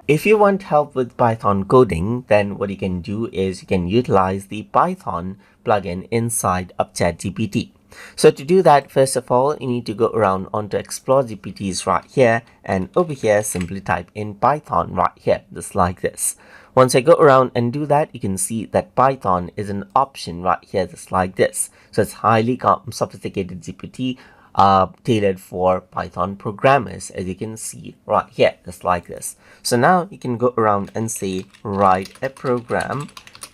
If you want help with Python coding, then what you can do is you can utilize the Python plugin inside of ChatGPT. So to do that, first of all, you need to go around onto Explore GPTs right here, and over here simply type in Python right here, just like this. Once I go around and do that, you can see that Python is an option right here, just like this. So it's highly sophisticated GPT tailored for Python programmers, as you can see right here, just like this. So now you can go around and say, write a program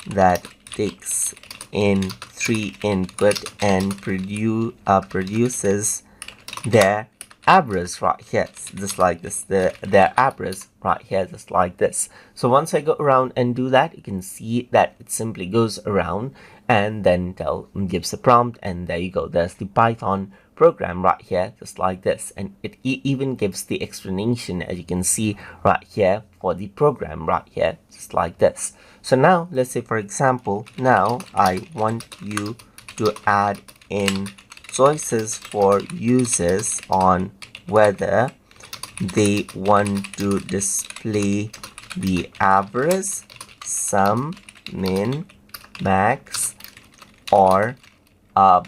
that takes in 3 input and produces their address right here, just like this, their address right here, just like this. So once I go around and do that, you can see that it simply goes around and then gives a prompt, and there you go, there's the Python program right here, just like this. And it even gives the explanation, as you can see right here, for the program right here, just like this. So now let's say, for example, now I want you to add in choices for users on whether they want to display the average, sum, min, max, or a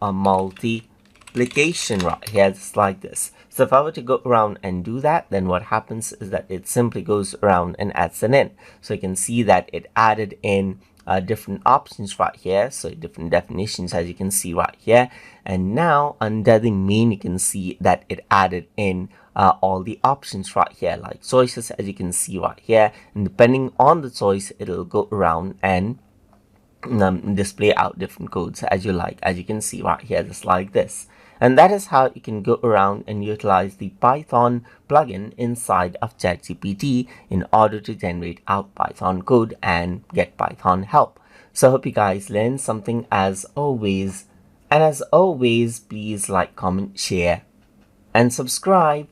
multiplication right here, just like this. So if I were to go around and do that, then what happens is that it simply goes around and adds an in. So you can see that it added in different options right here, so different definitions, as you can see right here. And now under the main, you can see that it added in all the options right here, like choices, as you can see right here. And depending on the choice, it'll go around and display out different codes as you like, as you can see right here, just like this. And that is how you can go around and utilize the Python plugin inside of ChatGPT in order to generate out Python code and get Python help. So I hope you guys learned something as always. And as always, please like, comment, share, and subscribe.